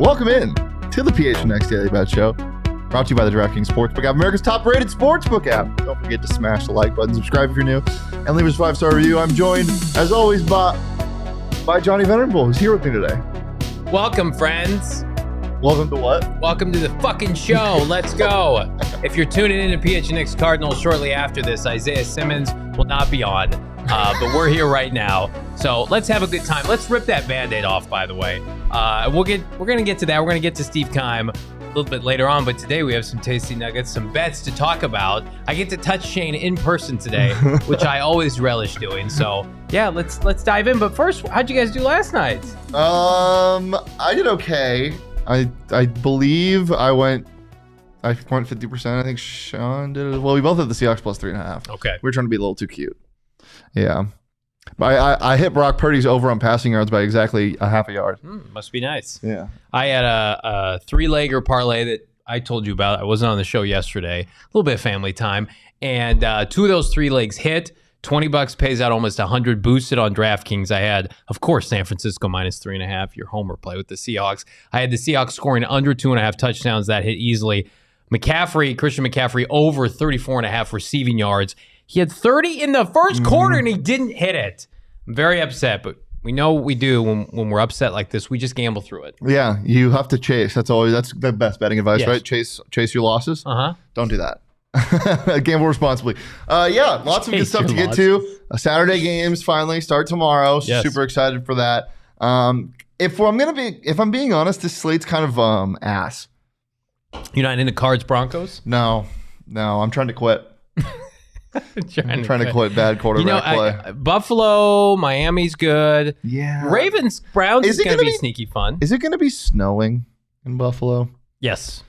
Welcome in to the PHNX Daily Bet Show, brought to you by the DraftKings Sportsbook app, America's top-rated sportsbook app. Don't forget to smash the like button, subscribe if you're new, and leave us a 5-star review. I'm joined, as always, by Johnny Venerable, who's here with me today. Welcome, friends. Welcome to what? Welcome to the fucking show. Let's go. If you're tuning in to PHNX Cardinals shortly after this, Isaiah Simmons will not be on, but we're here right now. So let's have a good time. Let's rip that Band-Aid off, by the way. We're going to get to that. We're going to get to Steve Keim a little bit later on, but today we have some tasty nuggets, some bets to talk about. I get to touch Shane in person today, which I always relish doing. So yeah, let's dive in. But first, how'd you guys do last night? I did okay. I believe I went 50%. I think Sean did it. Well, we both had the Seahawks plus 3.5. Okay. We were trying to be a little too cute. Yeah. But I hit Brock Purdy's over on passing yards by exactly a half a yard. Must be nice. Yeah. I had a three-legger parlay that I told you about. I wasn't on the show yesterday. A little bit of family time. And two of those 3 legs hit. $20 pays out almost 100 boosted on DraftKings. I had, of course, San Francisco minus 3.5, your homer play with the Seahawks. I had the Seahawks scoring under 2.5 touchdowns. That hit easily. Christian McCaffrey over 34.5 receiving yards. He had 30 in the first quarter and he didn't hit it. I'm very upset, but we know what we do when we're upset like this. We just gamble through it. Yeah, you have to chase. That's the best betting advice, Yes. right? Chase your losses. Uh-huh. Don't do that. Gamble responsibly. Yeah, lots of good stuff to get to. Saturday games finally start tomorrow. Yes. Super excited for that. If I'm being honest, this slate's kind of ass. You're not into Cards Broncos? No, I'm trying to quit. I'm trying to quit bad quarterback play. Buffalo, Miami's good. Yeah. Ravens, Browns is going to be sneaky fun. Is it going to be snowing in Buffalo? Yes.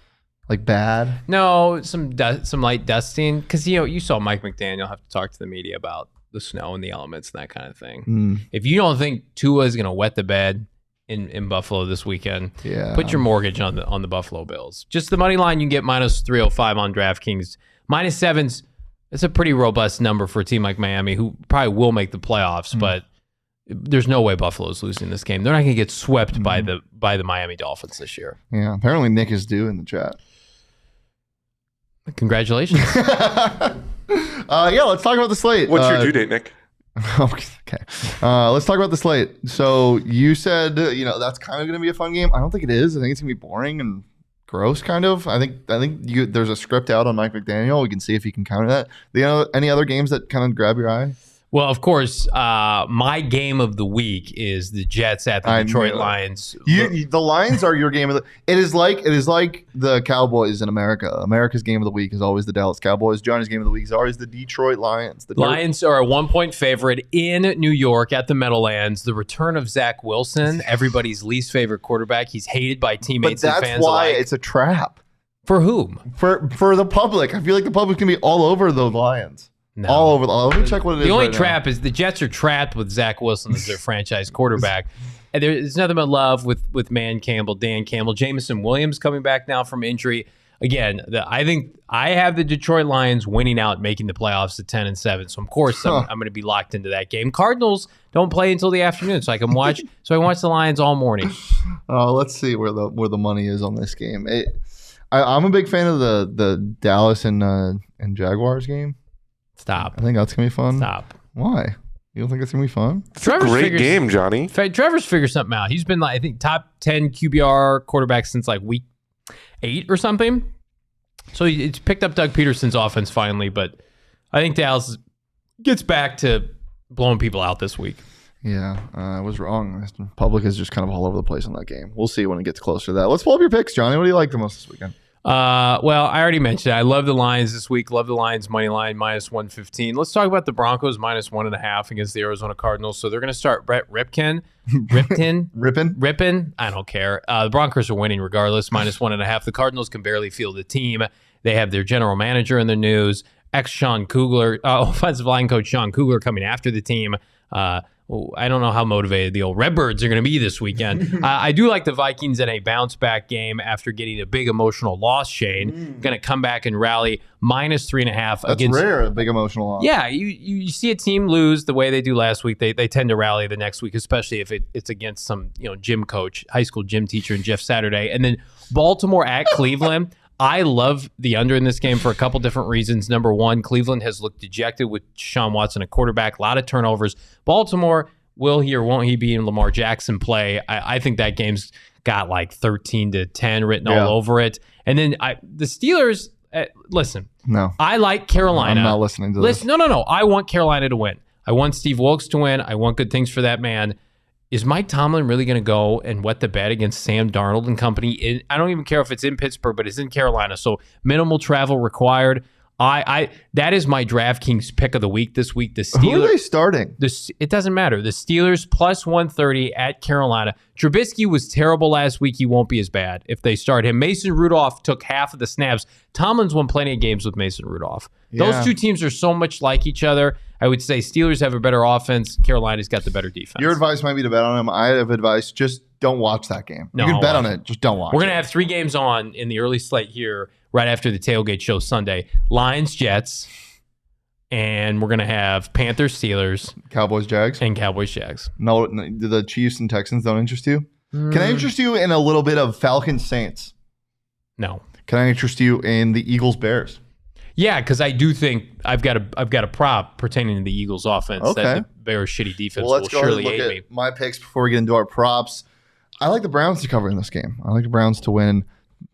Like bad? No, some light dusting. Because, you saw Mike McDaniel have to talk to the media about the snow and the elements and that kind of thing. If you don't think Tua is going to wet the bed in Buffalo this weekend, put your mortgage on the Buffalo Bills. Just the money line, you can get minus 305 on DraftKings. Minus 7's, it's a pretty robust number for a team like Miami, who probably will make the playoffs, but there's no way Buffalo's losing this game. They're not going to get swept by the Miami Dolphins this year. Yeah, apparently Nick is due in the chat. Congratulations. Yeah, let's talk about the slate. What's your due date, Nick? Okay. Let's talk about the slate. So you said, that's kind of going to be a fun game. I don't think it is. I think it's going to be boring and gross, kind of. I think there's a script out on Mike McDaniel. We can see if he can counter that. Any other games that kind of grab your eye? Well, of course, my game of the week is the Jets at the Detroit Lions. The Lions are your game of the. It is like the Cowboys in America. America's game of the week is always the Dallas Cowboys. Johnny's game of the week is always the Detroit Lions. The Lions are a 1-point favorite in New York at the Meadowlands. The return of Zach Wilson, everybody's least favorite quarterback. He's hated by teammates and fans alike. But that's why it's a trap. For whom? For the public. I feel like the public can be all over the Lions. No. All over. Let me check what it is. The only right trap now. is the Jets are trapped with Zach Wilson as their franchise quarterback. And there's nothing but love with Dan Campbell, Jameson Williams coming back now from injury. Again, I think I have the Detroit Lions winning out, making the playoffs at 10-7. So of course I'm going to be locked into that game. Cardinals don't play until the afternoon, so I can watch. So I watch the Lions all morning. Let's see where the money is on this game. I'm a big fan of the Dallas and Jaguars game. Stop. I think that's gonna be fun. Stop. Why? You don't think it's gonna be fun? It's a great game, Johnny. Trevor's figured something out. He's been I think top 10 QBR quarterback since week 8 or something. So it's picked up Doug Peterson's offense finally, but I think Dallas gets back to blowing people out this week. Yeah, I was wrong. The public is just kind of all over the place on that game. We'll see when it gets closer to that. Let's pull up your picks, Johnny. What do you like the most this weekend? Well, I already mentioned it. I love the Lions this week. Love the Lions money line minus 115. Let's talk about the Broncos minus 1.5 against the Arizona Cardinals. So they're going to start Brett Rippin. I don't care. The Broncos are winning regardless. Minus 1.5. The Cardinals can barely field the team. They have their general manager in the news. Sean Kugler, offensive line coach Sean Kugler coming after the team. I don't know how motivated the old Redbirds are going to be this weekend. I do like the Vikings in a bounce-back game after getting a big emotional loss, Shane. Going to come back and rally -3.5 against... That's rare, a big emotional loss. Yeah, you see a team lose the way they do last week. They tend to rally the next week, especially if it's against some gym coach, high school gym teacher, and Jeff Saturday. And then Baltimore at Cleveland. I love the under in this game for a couple different reasons. Number one, Cleveland has looked dejected with Deshaun Watson, a quarterback, a lot of turnovers. Baltimore, will he or won't he be in Lamar Jackson play? I think that game's got like 13-10 written all over it. And then the Steelers, listen. No. I like Carolina. I'm not listening to this. No. I want Carolina to win. I want Steve Wilkes to win. I want good things for that man. Is Mike Tomlin really going to go and wet the bed against Sam Darnold and company? I don't even care if it's in Pittsburgh, but it's in Carolina, so minimal travel required. That is my DraftKings pick of the week this week. The Steelers. Who are they starting? It doesn't matter. The Steelers +130 at Carolina. Trubisky was terrible last week. He won't be as bad if they start him. Mason Rudolph took half of the snaps. Tomlin's won plenty of games with Mason Rudolph. Those two teams are so much like each other. I would say Steelers have a better offense. Carolina's got the better defense. Your advice might be to bet on them. I have advice. Just don't watch that game. No, you can bet on it. Just don't watch We're going to have 3 games on in the early slate here right after the tailgate show Sunday. Lions, Jets, and we're going to have Panthers, Steelers. Cowboys, Jags. And Cowboys, Jags. No, the Chiefs and Texans don't interest you? Can I interest you in a little bit of Falcons, Saints? No. Can I interest you in the Eagles, Bears? Yeah, because I do think I've got a prop pertaining to the Eagles offense that the Bears' shitty defense will surely aid me. My picks before we get into our props. I like the Browns to cover in this game. I like the Browns to win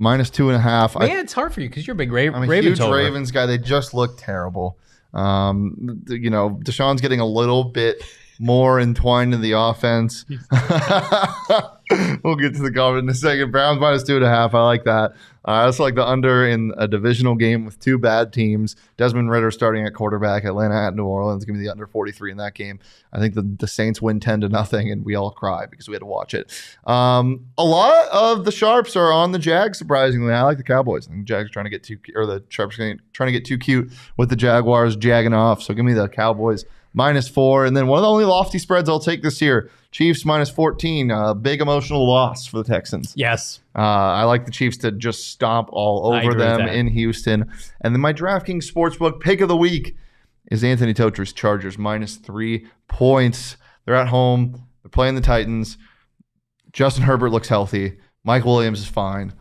-2.5. Man, it's hard for you because you're a big Ravens. I'm a huge Ravens guy. They just look terrible. Deshaun's getting a little bit more entwined in the offense. We'll get to the comment in a second. Browns -2.5. I like that. I also like the under in a divisional game with 2 bad teams. Desmond Ridder starting at quarterback. Atlanta at New Orleans. Give me the under 43 in that game. I think the Saints win 10-0, and we all cry because we had to watch it. A lot of the sharps are on the Jags. Surprisingly, I like the Cowboys. I think the Jags are trying to get the sharps trying to get too cute with the Jaguars jagging off. So give me the Cowboys -4, and then one of the only lofty spreads I'll take this year. Chiefs -14, big emotional loss for the Texans. Yes. I like the Chiefs to just stomp all over them in Houston. And then my DraftKings Sportsbook pick of the week is Anthony Totri's Chargers -3 points. They're at home. They're playing the Titans. Justin Herbert looks healthy. Mike Williams is fine.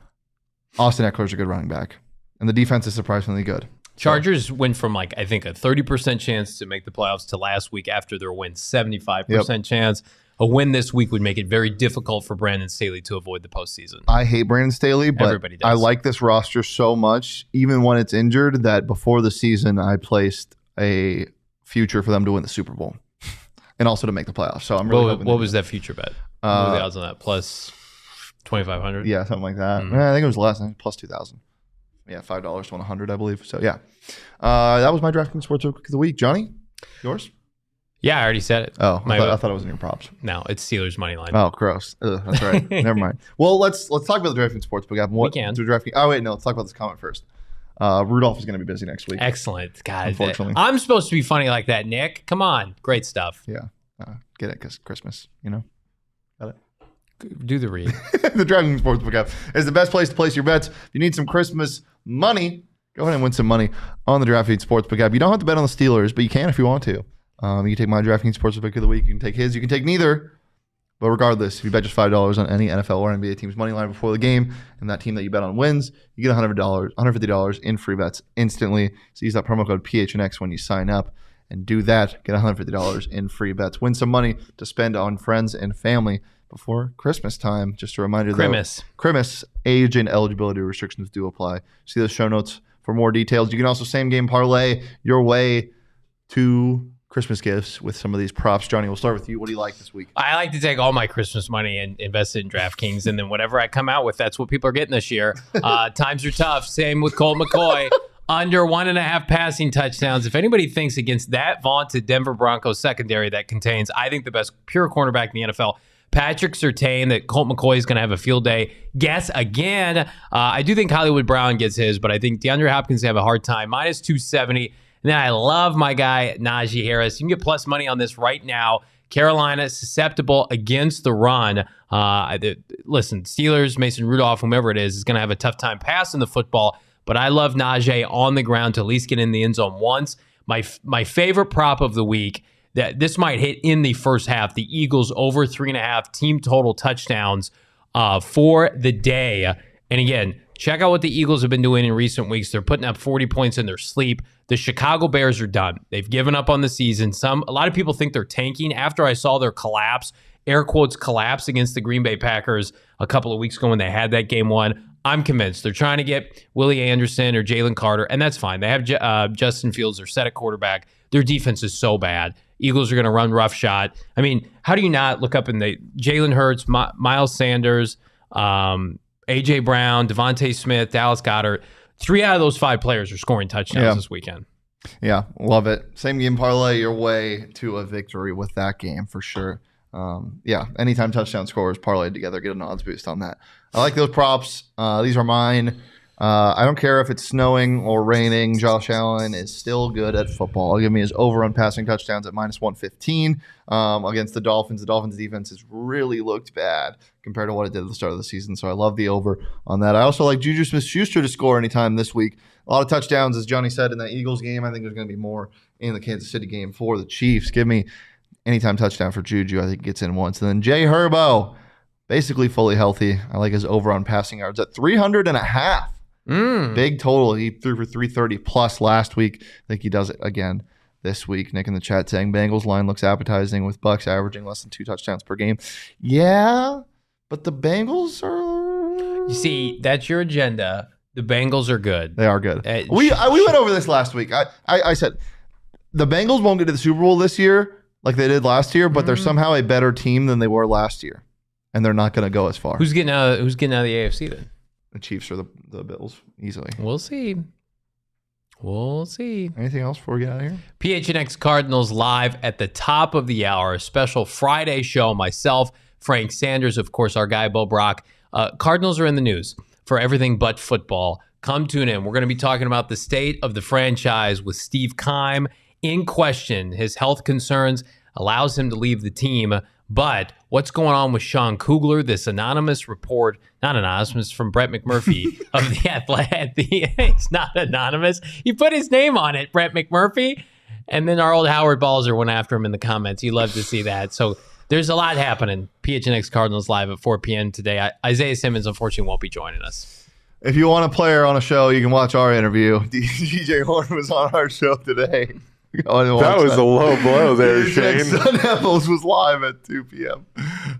Austin Eckler's a good running back. And the defense is surprisingly good. Chargers went from I think a 30% chance to make the playoffs to last week after their win 75% chance. A win this week would make it very difficult for Brandon Staley to avoid the postseason. I hate Brandon Staley, but everybody does. I like this roster so much, even when it's injured, that before the season I placed a future for them to win the Super Bowl and also to make the playoffs. So I'm really hoping. What was that future bet? What were the odds on that? Plus 2,500? Yeah, something like that. I think it was less. I think plus 2,000. Yeah, $5 to 100, I believe. So yeah, that was my DraftKings Sportsbook of the week. Johnny, yours? Yeah, I already said it. Oh, I thought it was in your props. No, it's Steelers money line. Oh, gross. Ugh, that's right. Never mind. Well, let's talk about the DraftKings Sportsbook app. We can. Oh wait, no. Let's talk about this comment first. Rudolph is going to be busy next week. Excellent, guys. Unfortunately, I'm supposed to be funny like that, Nick. Come on, great stuff. Yeah, get it because Christmas. Got it. Do the read. The DraftKings Sportsbook app is the best place to place your bets. If you need some Christmas money, go ahead and win some money on the DraftKings Sportsbook app. You don't have to bet on the Steelers, but you can if you want to. You can take my DraftKings Sportsbook of the week. You can take his. You can take neither. But regardless, if you bet just $5 on any NFL or NBA team's money line before the game, and that team that you bet on wins, you get $150 in free bets instantly. So use that promo code PHNX when you sign up and do that. Get $150 in free bets. Win some money to spend on friends and family before Christmas time. Just a reminder, Christmas age and eligibility restrictions do apply. See the show notes for more details. You can also same game parlay your way to Christmas gifts with some of these props. Johnny, we'll start with you. What do you like this week? I like to take all my Christmas money and invest it in DraftKings, and then whatever I come out with, that's what people are getting this year. Times are tough. Same with Colt McCoy. Under 1.5 passing touchdowns. If anybody thinks against that vaunted Denver Broncos secondary that contains, I think, the best pure cornerback in the NFL, Patrick Surtain, that Colt McCoy is going to have a field day. Guess again. I do think Hollywood Brown gets his, but I think DeAndre Hopkins have a hard time. -270. And then I love my guy, Najee Harris. You can get plus money on this right now. Carolina susceptible against the run. Listen, Steelers, Mason Rudolph, whomever it is going to have a tough time passing the football, but I love Najee on the ground to at least get in the end zone once. My favorite prop of the week, that this might hit in the first half, the Eagles over 3.5 team total touchdowns for the day. And again, check out what the Eagles have been doing in recent weeks. They're putting up 40 points in their sleep. The Chicago Bears are done. They've given up on the season. A lot of people think they're tanking. After I saw their collapse, air quotes, collapse against the Green Bay Packers a couple of weeks ago when they had that game won, I'm convinced they're trying to get Willie Anderson or Jalen Carter, and that's fine. They have Justin Fields. They're set at quarterback. Their defense is so bad. Eagles are going to run roughshod. I mean, how do you not look up in the Jalen Hurts, Miles Sanders, A.J. Brown, Devontae Smith, Dallas Goedert? 3 out of those 5 players are scoring touchdowns this weekend. Yeah, love it. Same game parlay your way to a victory with that game for sure. Anytime touchdown scorers parlayed together, get an odds boost on that. I like those props. These are mine. I don't care if it's snowing or raining. Josh Allen is still good at football. I'll give me his over on passing touchdowns at -115 against the Dolphins. The Dolphins defense has really looked bad compared to what it did at the start of the season. So I love the over on that. I also like Juju Smith-Schuster to score anytime this week. A lot of touchdowns, as Johnny said, in that Eagles game. I think there's going to be more in the Kansas City game for the Chiefs. Give me anytime touchdown for Juju. I think gets in once. And then Jay Herbo, basically fully healthy. I like his over on passing yards at 300.5. Big total. He threw for 330 plus last week. I think he does it again this week. Nick in the chat saying Bengals line looks appetizing with Bucks averaging less than 2 touchdowns per game. Yeah, but the Bengals are... You see, that's your agenda. The Bengals are good. They are good. We went over this last week. I said the Bengals won't get to the Super Bowl this year like they did last year, but they're somehow a better team than they were last year, and they're not going to go as far. Who's getting out of the AFC then? The Chiefs or the Bills, easily. We'll see. Anything else before we get out of here? PHNX Cardinals live at the top of the hour. A special Friday show. Myself, Frank Sanders, of course, our guy, Bo Brock. Cardinals are in the news for everything but football. Come tune in. We're going to be talking about the state of the franchise with Steve Keim in question. His health concerns allows him to leave the team. But what's going on with Sean Kugler, this anonymous report, not anonymous, from Brett McMurphy of The Athletic. It's not anonymous. He put his name on it, Brett McMurphy. And then our old Howard Balzer went after him in the comments. You love to see that. So there's a lot happening. PHNX Cardinals live at 4 p.m. today. Isaiah Simmons, unfortunately, won't be joining us. If you want a player on a show, you can watch our interview. DJ Horn was on our show today. That was a low blow there, Shane. Sun Devils was live at 2 p.m.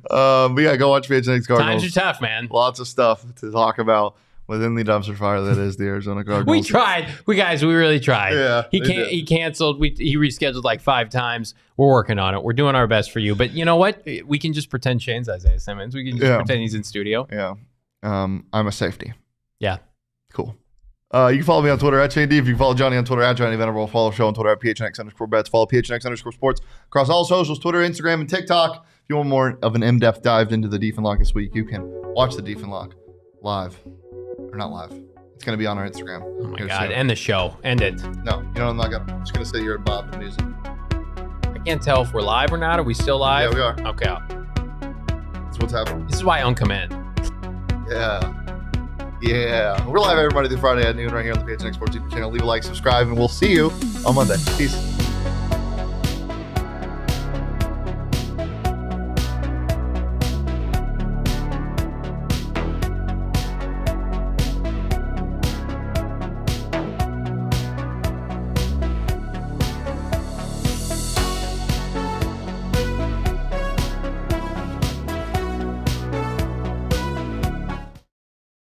But yeah, go watch PHNX Cardinals. Times are tough, man. Lots of stuff to talk about within the dumpster fire that is the Arizona Cardinals. We tried. We really tried. Yeah, he canceled. He rescheduled like 5 times. We're working on it. We're doing our best for you. But you know what? We can just pretend Shane's Isaiah Simmons. We can just pretend he's in studio. Yeah. I'm a safety. Yeah. Cool. You can follow me on Twitter at Shane D. If you can follow Johnny on Twitter at Johnny Venerable, follow the show on Twitter at PHNX_bets. Follow PHNX_sports across all socials, Twitter, Instagram, and TikTok. If you want more of an in-depth dive into the Deef and Lock this week, you can watch the Deef and Lock live. Or not live. It's going to be on our Instagram. Oh my God. End the show. End it. No, I'm not going to. I'm just going to sit here and bob the music. I can't tell if we're live or not. Are we still live? Yeah, we are. Okay. That's what's happening. This is why I own command. Yeah. We're live every Monday through Friday at noon right here on the PHNX Sports YouTube channel. Leave a like, subscribe, and we'll see you on Monday. Peace.